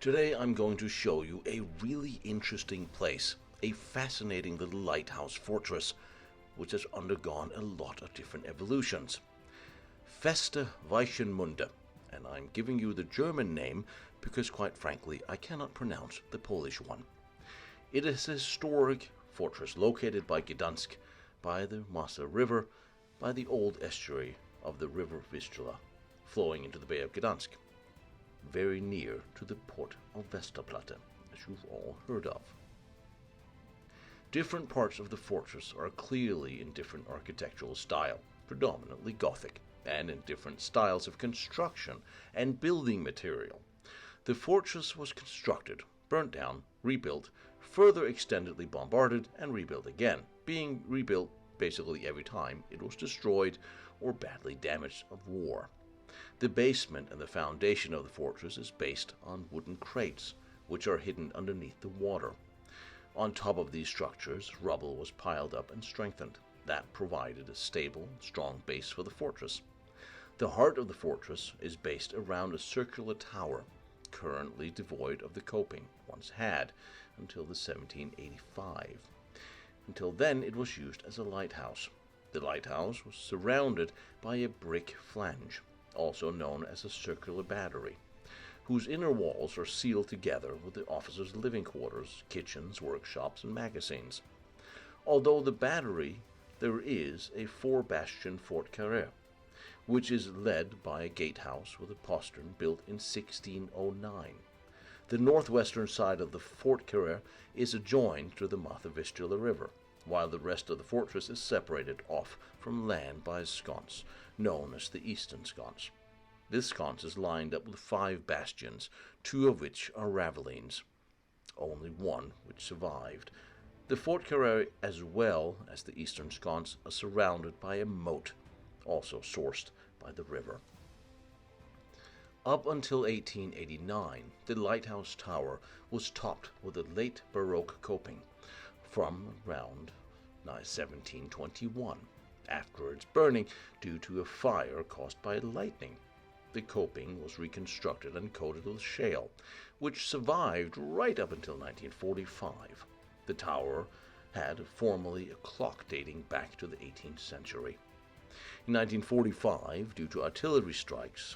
Today I'm going to show you a really interesting place, a fascinating little lighthouse fortress which has undergone a lot of different evolutions. Feste Weichenmunde, and I'm giving you the German name because quite frankly I cannot pronounce the Polish one. It is a historic fortress located by Gdansk, by the Mosa River, by the old estuary of the river Vistula, flowing into the Bay of Gdansk, very near to the port of Westerplatte, as you've all heard of. Different parts of the fortress are clearly in different architectural style, predominantly Gothic, and in different styles of construction and building material. The fortress was constructed, burnt down, rebuilt, further extendedly bombarded, and rebuilt again, being rebuilt basically every time it was destroyed or badly damaged of war. The basement and the foundation of the fortress is based on wooden crates, which are hidden underneath the water. On top of these structures, rubble was piled up and strengthened. That provided a stable, strong base for the fortress. The heart of the fortress is based around a circular tower, currently devoid of the coping once had until the 1785. Until then, it was used as a lighthouse. The lighthouse was surrounded by a brick flange, also known as a circular battery, whose inner walls are sealed together with the officers' living quarters, kitchens, workshops, and magazines. Although the battery, there is a four-bastion fort carré, which is led by a gatehouse with a postern built in 1609. The northwestern side of the fort carré is adjoined to the Mosa Vistula River, while the rest of the fortress is separated off from land by a sconce, known as the Eastern Sconce. This sconce is lined up with 5 bastions, 2 of which are ravelins, only one which survived. The fort carré, as well as the Eastern Sconce, are surrounded by a moat, also sourced by the river. Up until 1889, the lighthouse tower was topped with a late Baroque coping from around 1721, after its burning due to a fire caused by lightning. The coping was reconstructed and coated with shale, which survived right up until 1945. The tower had formerly a clock dating back to the 18th century. In 1945, due to artillery strikes,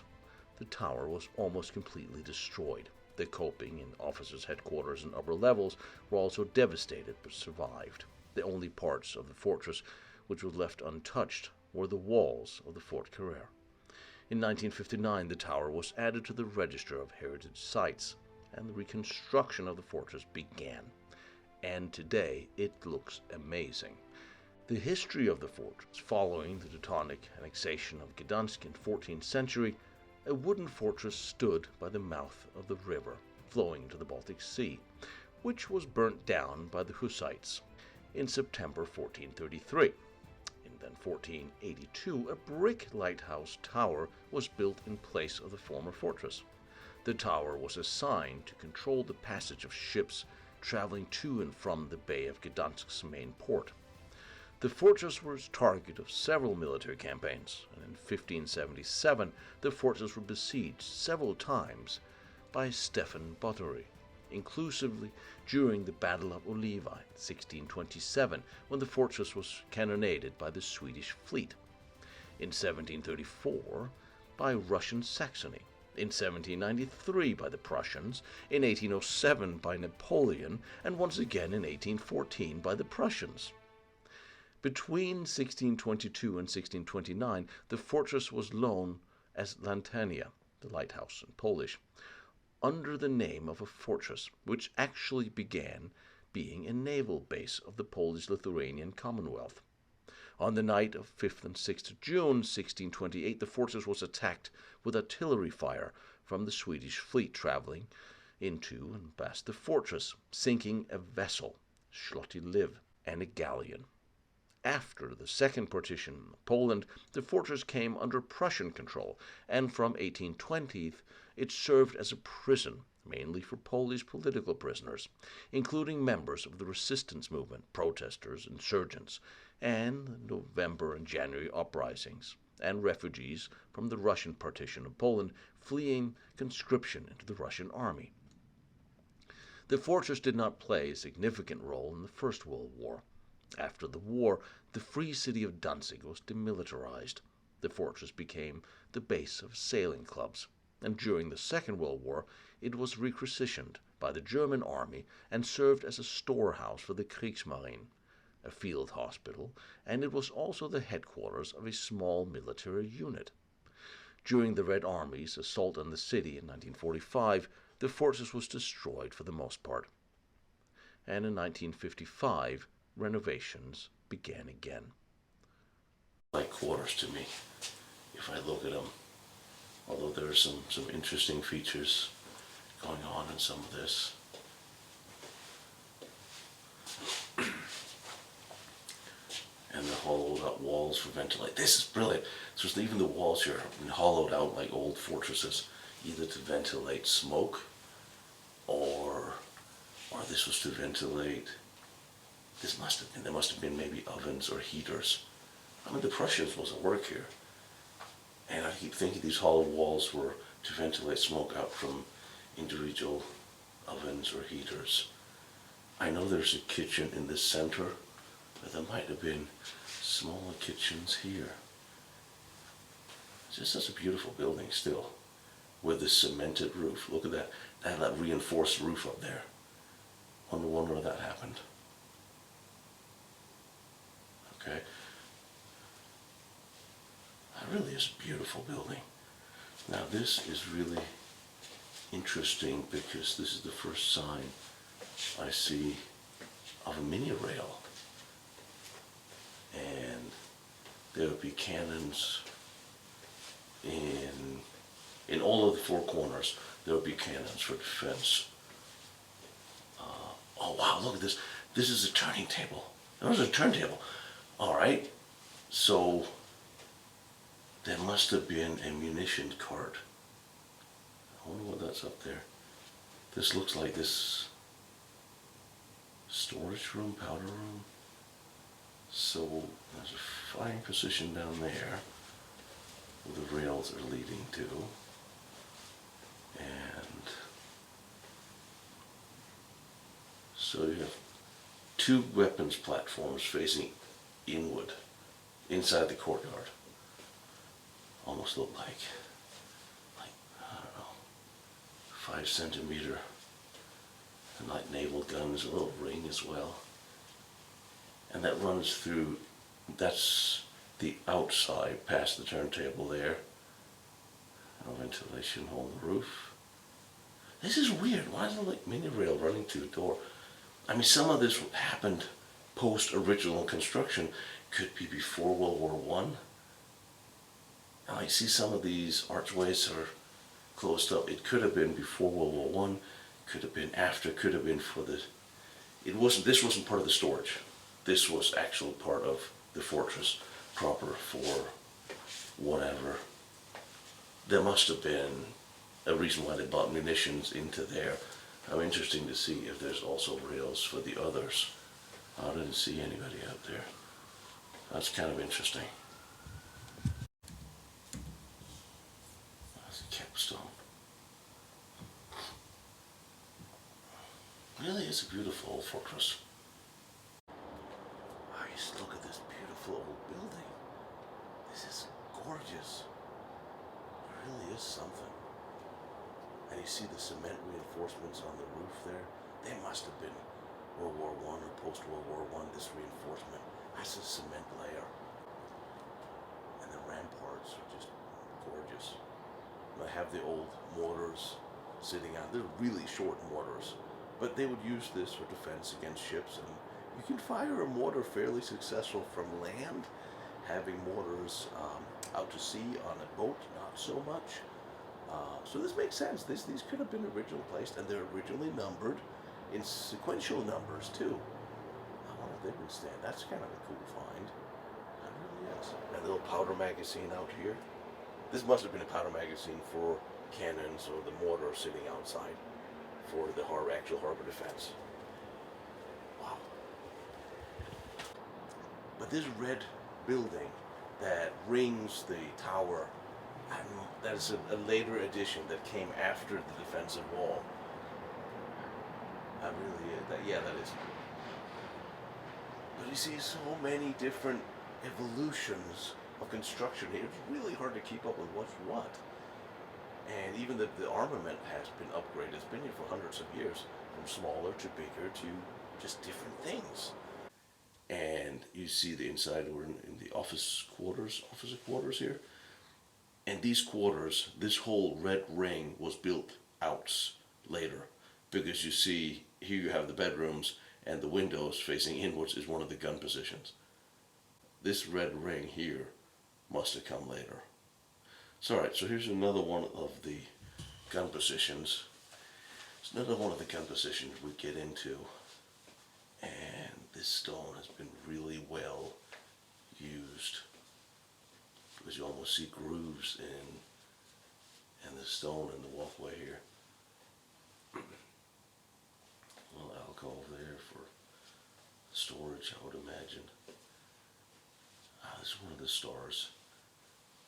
the tower was almost completely destroyed. The coping in officers' headquarters and upper levels were also devastated but survived. The only parts of the fortress which were left untouched were the walls of the Fort carré. In 1959, the tower was added to the Register of Heritage Sites, and the reconstruction of the fortress began. And today, it looks amazing. The history of the fortress, following the Teutonic annexation of Gdansk in the 14th century, a wooden fortress stood by the mouth of the river, flowing into the Baltic Sea, which was burnt down by the Hussites in September 1433. In 1482, a brick lighthouse tower was built in place of the former fortress. The tower was assigned to control the passage of ships traveling to and from the Bay of Gdansk's main port. The fortress was target of several military campaigns, and in 1577 the fortress was besieged several times by Stefan Batory, inclusively during the Battle of Oliva in 1627, when the fortress was cannonaded by the Swedish fleet, in 1734 by Russian Saxony, in 1793 by the Prussians, in 1807 by Napoleon, and once again in 1814 by the Prussians. Between 1622 and 1629, the fortress was known as Lantania, the lighthouse in Polish, under the name of a fortress, which actually began being a naval base of the Polish-Lithuanian Commonwealth. On the night of 5th and 6th of June 1628, the fortress was attacked with artillery fire from the Swedish fleet traveling into and past the fortress, sinking a vessel, Zloty Liv, and a galleon. After the second partition of Poland, the fortress came under Prussian control, and from 1820 it served as a prison, mainly for Polish political prisoners, including members of the resistance movement, protesters, insurgents, and the November and January uprisings, and refugees from the Russian partition of Poland fleeing conscription into the Russian army. The fortress did not play a significant role in the First World War. After the war, the free city of Danzig was demilitarized. The fortress became the base of sailing clubs, and during the Second World War it was requisitioned by the German army and served as a storehouse for the Kriegsmarine, a field hospital, and it was also the headquarters of a small military unit. During the Red Army's assault on the city in 1945, the fortress was destroyed for the most part. And in 1955, renovations began again. Like quarters to me, if I look at them, although there are some interesting features going on in some of this. And the hollowed out walls for ventilation. This is brilliant. So even the walls here have been hollowed out like old fortresses, either to ventilate smoke or this was to ventilate. There must have been maybe ovens or heaters. I mean, the Prussians was at work here. And I keep thinking these hollow walls were to ventilate smoke out from individual ovens or heaters. I know there's a kitchen in the center, but there might have been smaller kitchens here. It's just such a beautiful building still, with the cemented roof. Look at that. That reinforced roof up there. Wonder where that happened. Okay. That really is a beautiful building. Now this is really interesting because this is the first sign I see of a mini rail. And there would be cannons in all of the four corners. There would be cannons for defense. Oh wow, look at this. This is a turning table. There was a turntable. All right, so there must have been a munition cart. I wonder what that's up there. This looks like this storage room, powder room. So there's a firing position down there where the rails are leading to. And so you have two weapons platforms facing inward, inside the courtyard. Almost look like I don't know, 5 centimeter, and like naval guns, a little ring as well. And that runs through, that's the outside, past the turntable there. No ventilation hole in the roof. This is weird. Why is there like mini rail running to the door? I mean, some of this happened post-original construction. Could be before World War One. Now I see some of these archways are closed up. It could have been before World War One. Could have been after. Could have been for the. It wasn't. This wasn't part of the storage. This was actually part of the fortress proper for whatever. There must have been a reason why they bought munitions into there. I'm interested to see if there's also rails for the others. I didn't see anybody out there. That's kind of interesting. That's a capstone. Really is a beautiful old fortress. Oh, just look at this beautiful old building. This is gorgeous. It really is something. And you see the cement reinforcements on the roof there? They must have been World War I or post-World War I, this reinforcement. That's a cement layer. And the ramparts are just gorgeous. And they have the old mortars sitting out. They're really short mortars. But they would use this for defense against ships. And you can fire a mortar fairly successful from land. Having mortars out to sea on a boat, not so much. So this makes sense. These could have been originally placed, and they're originally numbered in sequential numbers too. I wonder if they've been stand. That's kind of a cool find. That really is. And a little powder magazine out here. This must have been a powder magazine for cannons or the mortar sitting outside for the actual harbor defense. Wow. But this red building that rings the tower, that is a later addition that came after the defensive wall. That really is. That is cool. But you see so many different evolutions of construction here. It's really hard to keep up with what's what. And even the armament has been upgraded. It's been here for hundreds of years, from smaller to bigger to just different things. And you see the inside. We're in the officer quarters here. And these quarters, this whole red ring was built out later, because you see here you have the bedrooms and the windows facing inwards is one of the gun positions. This red ring here must have come later. So alright, so here's another one of the gun positions. It's another one of the gun positions we get into. And this stone has been really well used, because you almost see grooves in the stone in the walkway here. A little alcove there for storage, I would imagine. This is one of the stars.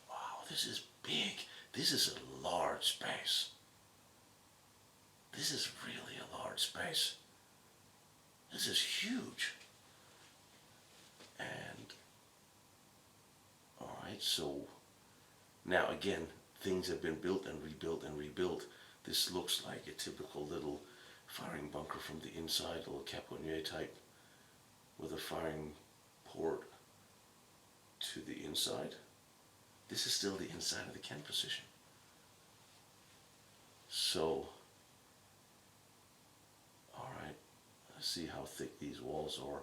Wow, this is big. This is a large space. This is really a large space. This is huge. And, alright, so now again, things have been built and rebuilt and rebuilt. This looks like a typical little firing bunker from the inside, a little Caponier type, with a firing port to the inside. This is still the inside of the cannon position. So, alright, let's see how thick these walls are.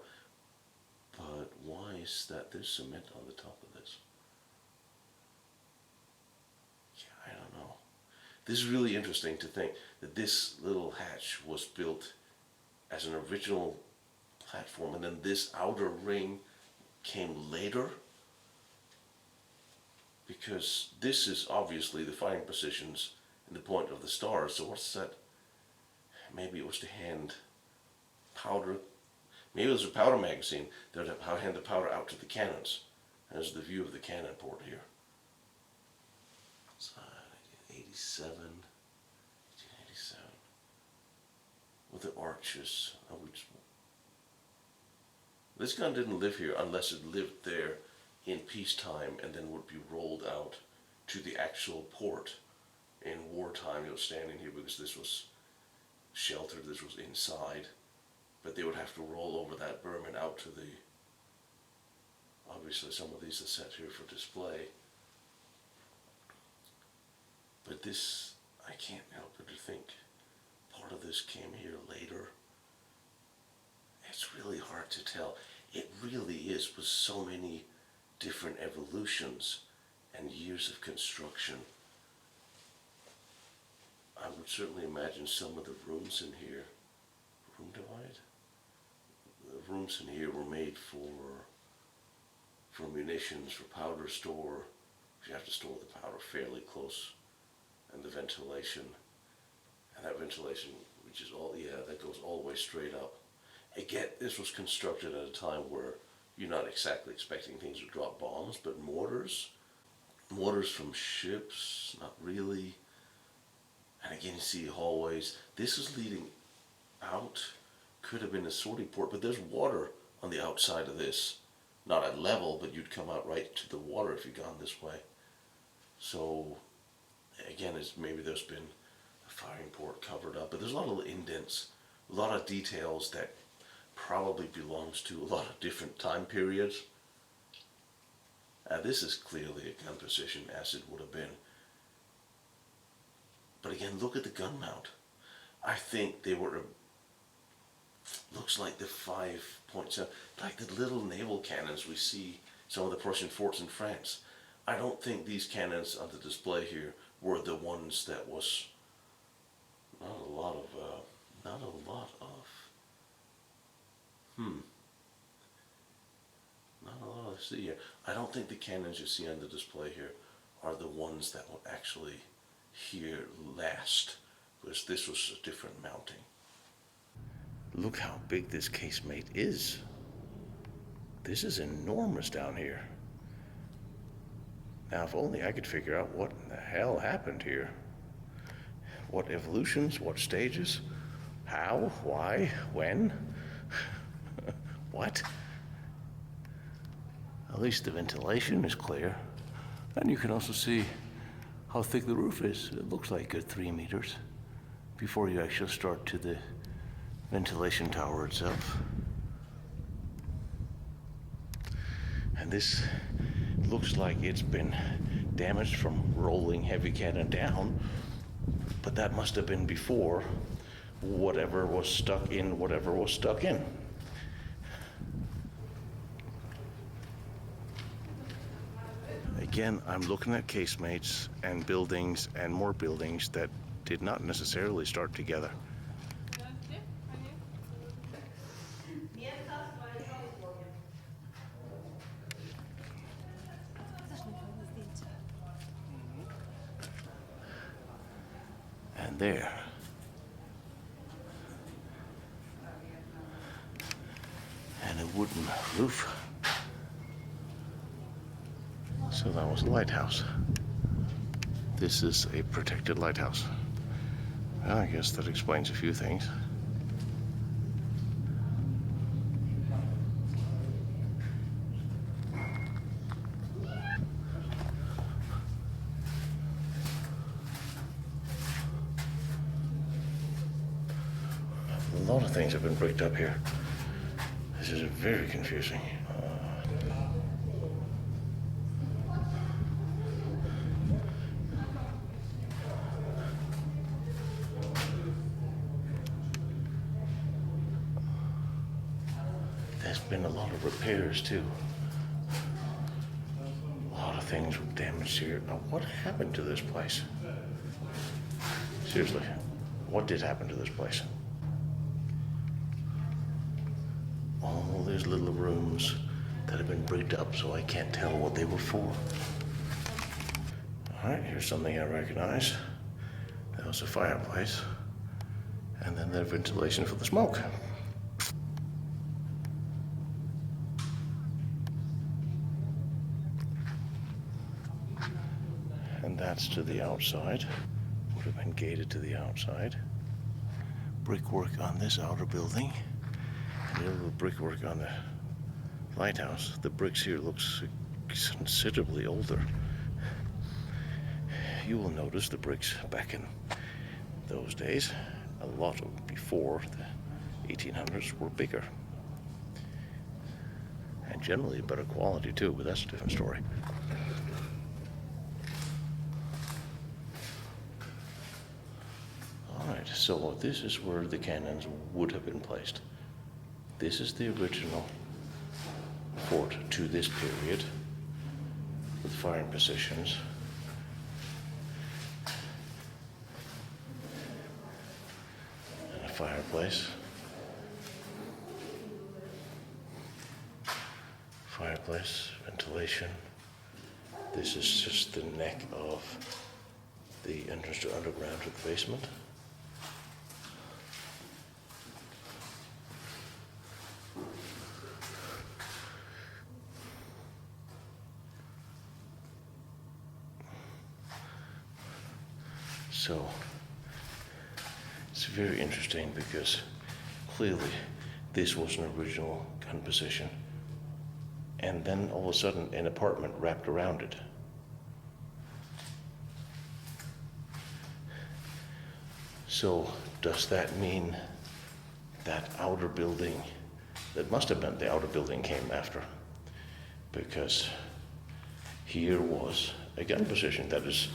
But why is that there's cement on the top of this? Yeah, I don't know. This is really interesting to think that this little hatch was built as an original platform, and then this outer ring came later, because this is obviously the firing positions and the point of the stars. So what's that? Maybe it was to hand powder. Maybe it was a powder magazine that would hand the powder out to the cannons. There's the view of the cannon port here. It's 1987. 1987. With the arches. This gun didn't live here unless it lived there in peacetime and then would be rolled out to the actual port in wartime. It was standing here because this was sheltered, this was inside, but they would have to roll over that berm and out to the, obviously some of these are set here for display, but this, I can't help but to think part of this came here later. It's really hard to tell. It really is, with so many different evolutions and years of construction. I would certainly imagine some of the rooms in here, room divide? The rooms in here were made for munitions, for powder store. You have to store the powder fairly close, and the ventilation. And that ventilation, which is all, yeah, that goes all the way straight up. Again, this was constructed at a time where you're not exactly expecting things to drop bombs, but mortars from ships, not really. And again, you see hallways. This is leading out, could have been a sorting port, but there's water on the outside of this. Not at level, but you'd come out right to the water if you'd gone this way. So, again, maybe there's been a firing port covered up, but there's a lot of little indents, a lot of details that probably belongs to a lot of different time periods. This is clearly a gun position, as it would have been. But again, look at the gun mount. I think they were, looks like the 5.7, like the little naval cannons we see some of the Prussian forts in France. I don't think these cannons on the display here were the ones that was not a lot of see here. I don't think the cannons you see on the display here are the ones that were actually here last, because this was a different mounting. Look how big this casemate is. This is enormous down here. Now, if only I could figure out what the hell happened here. What evolutions, what stages, How? Why? When? What? At least the ventilation is clear. And you can also see how thick the roof is. It looks like a 3 meters before you actually start to the ventilation tower itself. And this looks like it's been damaged from rolling heavy cannon down, but that must have been before whatever was stuck in. Again, I'm looking at casemates and buildings and more buildings that did not necessarily start together. And there. And a wooden roof. So that was a lighthouse. This is a protected lighthouse. Well, I guess that explains a few things. A lot of things have been bricked up here. This is very confusing. There's been a lot of repairs too. A lot of things were damaged here. Now, what happened to this place? Seriously, what did happen to this place? All these little rooms that have been bricked up, so I can't tell what they were for. All right, here's something I recognize. That was a fireplace. And then the ventilation for the smoke. And that's to the outside. Would have been gated to the outside. Brickwork on this outer building. And a little brickwork on the lighthouse. The bricks here looks considerably older. You will notice the bricks back in those days, a lot before the 1800s, were bigger. And generally better quality too, but that's a different story. Alright, so this is where the cannons would have been placed. This is the original fort to this period, with firing positions. And a fireplace. Fireplace, ventilation. This is just the neck of the entrance to underground to the basement. So it's very interesting because clearly this was an original gun position, and then all of a sudden an apartment wrapped around it. So does that mean that outer building, that must have meant the outer building came after, because here was a gun position that is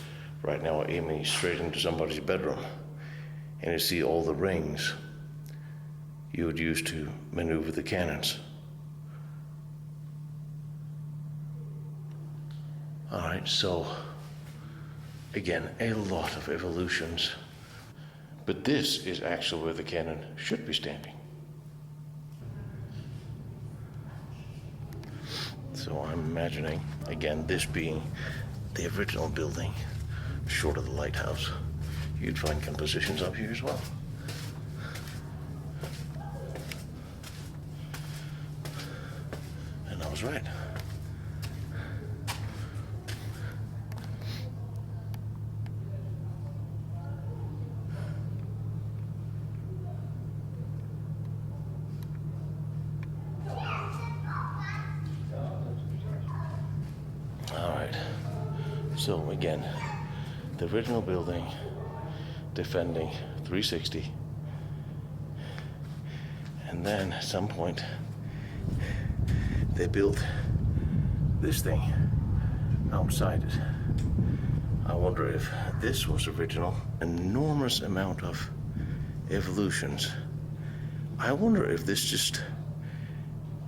right now aiming straight into somebody's bedroom, and you see all the rings you would use to maneuver the cannons. All right, so again, a lot of evolutions, but this is actually where the cannon should be standing. So I'm imagining, again, this being the original building, short of the lighthouse. You'd find compositions up here as well. And I was right. So again, the original building defending 360, and then at some point they built this thing outside it. I wonder if this was original. Enormous amount of evolutions. I wonder if this just,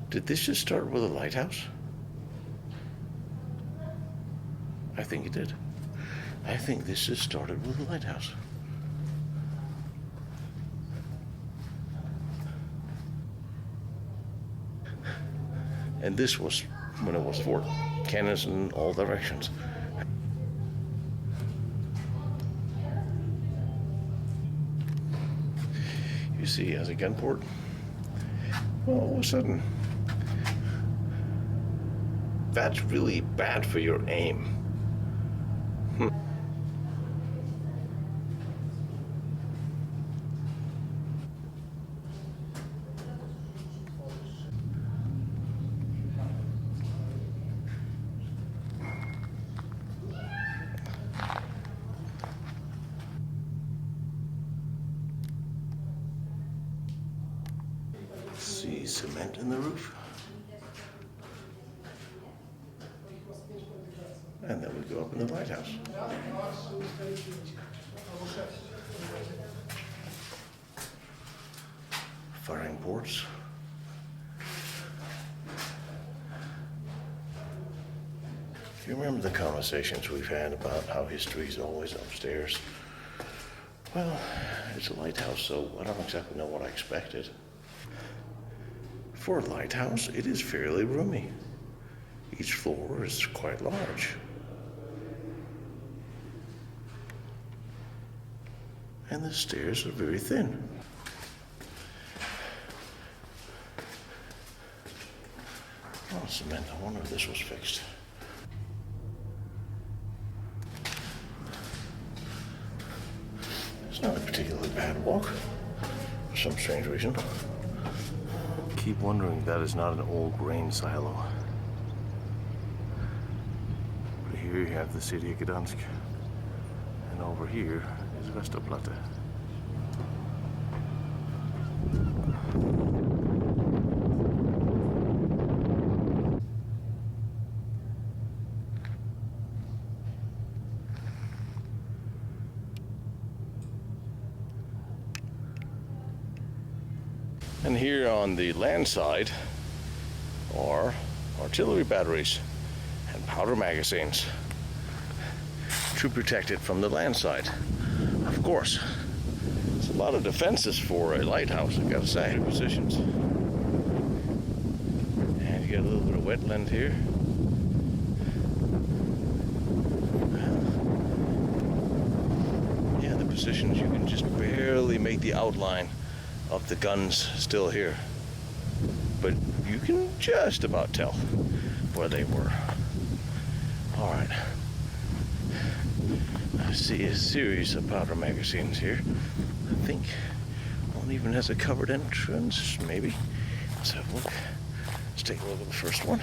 did this just start with a lighthouse? I think it did. I think this just started with a lighthouse. And this was when it was fort. Cannons in all directions. You see, as a gun port, well, all of a sudden, that's really bad for your aim. See cement in the roof. And then we go up in the lighthouse. Firing ports. You remember the conversations we've had about how history is always upstairs? Well, it's a lighthouse, so I don't exactly know what I expected. For a lighthouse, it is fairly roomy. Each floor is quite large. And the stairs are very thin. Oh, cement. I wonder if this was fixed. It's not a particularly bad walk, for some strange reason. Keep wondering that is not an old grain silo. But here you have the city of Gdansk, and over here is Westerplatte. And here on the land side are artillery batteries and powder magazines to protect it from the land side. Of course, it's a lot of defenses for a lighthouse, I've got to say. Positions. And you got a little bit of wetland here. Yeah, the positions, you can just barely make the outline of the guns still here, but you can just about tell where they were. All right, I see a series of powder magazines here. I think one even has a covered entrance, maybe. Let's have a look. Let's take a look at the first one.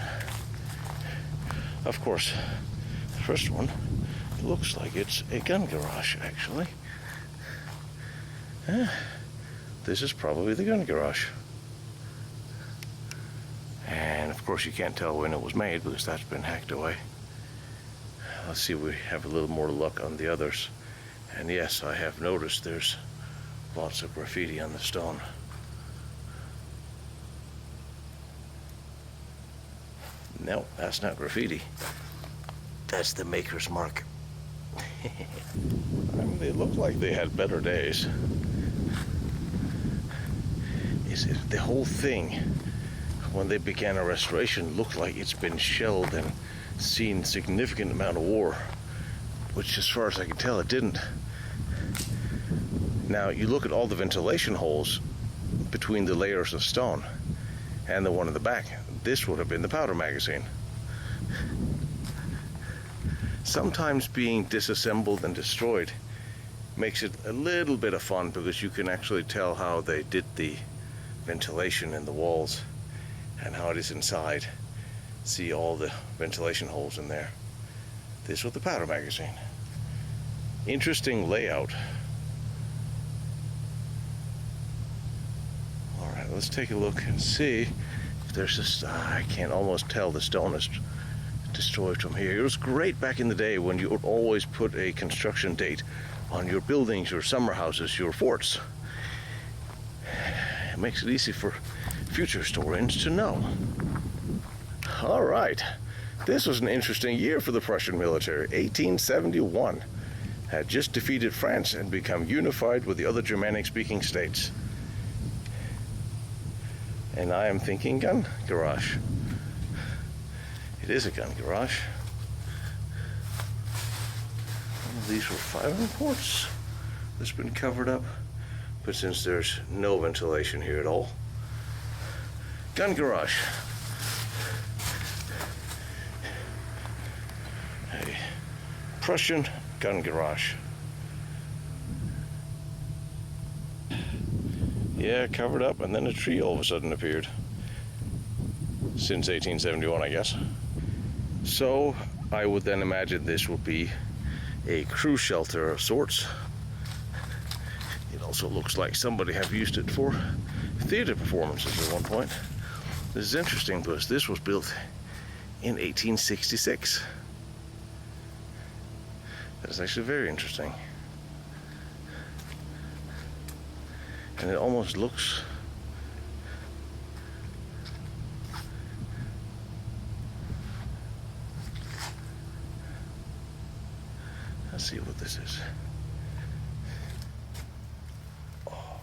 Of course, the first one looks like it's a gun garage, actually. This is probably the gun garage. And of course you can't tell when it was made because that's been hacked away. Let's see if we have a little more luck on the others. And yes, I have noticed there's lots of graffiti on the stone. No, that's not graffiti. That's the maker's mark. I mean, they look like they had better days. The whole thing, when they began a restoration, looked like it's been shelled and seen significant amount of war, which as far as I can tell it didn't. Now you look at all the ventilation holes between the layers of stone and the one in the back. This would have been the powder magazine. Sometimes being disassembled and destroyed makes it a little bit of fun because you can actually tell how they did the ventilation in the walls and how it is inside. See all the ventilation holes in there. this was the powder magazine. Interesting layout. Alright, let's take a look and see if there's this. I can't almost tell the stone is destroyed from here. It was great back in the day when you would always put a construction date on your buildings, your summer houses, your forts. It makes it easy for future historians to know. Alright, this was an interesting year for the Prussian military. 1871 had just defeated France and become unified with the other Germanic-speaking states. And I am thinking gun garage. It is a gun garage. One of these were firing ports that's been covered up, but since there's no ventilation here at all, gun garage. A Prussian gun garage. Yeah, covered up, and then a tree all of a sudden appeared. Since 1871, I guess. So I would then imagine this would be a crew shelter of sorts. It also looks like somebody have used it for theater performances at one point. This is interesting because this was built in 1866. That is actually very interesting. And it almost looks let's see what this is. Oh.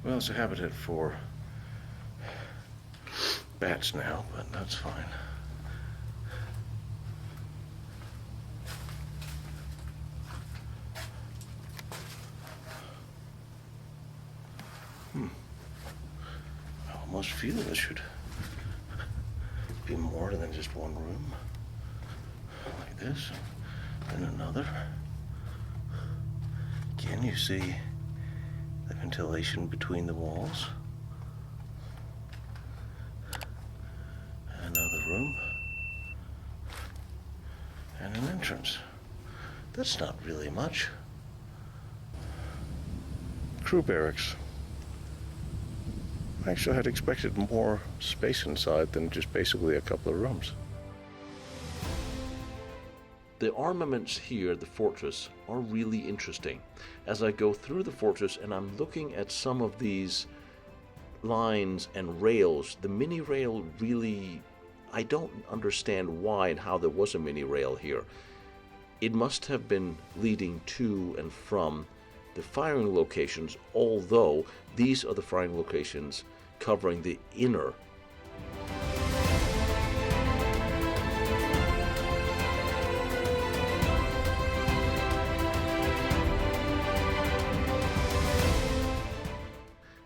Well, it's a habitat for bats now, but that's fine. I almost feel this should be more than just one room. Like this, then another. Can you see the ventilation between the walls? Another room. And an entrance. That's not really much. Crew barracks. I actually had expected more space inside than just basically a couple of rooms. The armaments here at the fortress are really interesting. As I go through the fortress and I'm looking at some of these lines and rails, the mini rail really, I don't understand why and how there was a mini rail here. It must have been leading to and from the firing locations, although these are the firing locations covering the inner.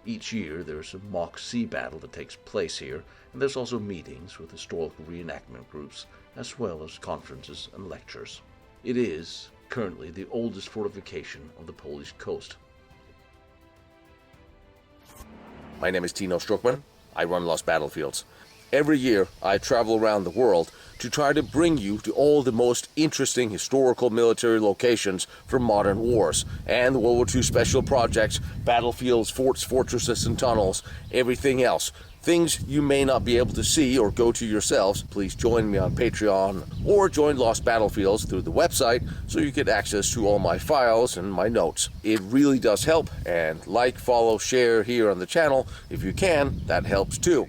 Each year there's a mock sea battle that takes place here, and there's also meetings with historical reenactment groups, as well as conferences and lectures. It is currently the oldest fortification of the Polish coast. My name is Tino Strukman. I run Lost Battlefields. Every year, I travel around the world to try to bring you to all the most interesting historical military locations from modern wars and the World War II special projects, battlefields, forts, fortresses, and tunnels, everything else. Things you may not be able to see or go to yourselves. Please join me on Patreon or join Lost Battlefields through the website so you get access to all my files and my notes. It really does help, and like, follow, share here on the channel if you can. That helps too.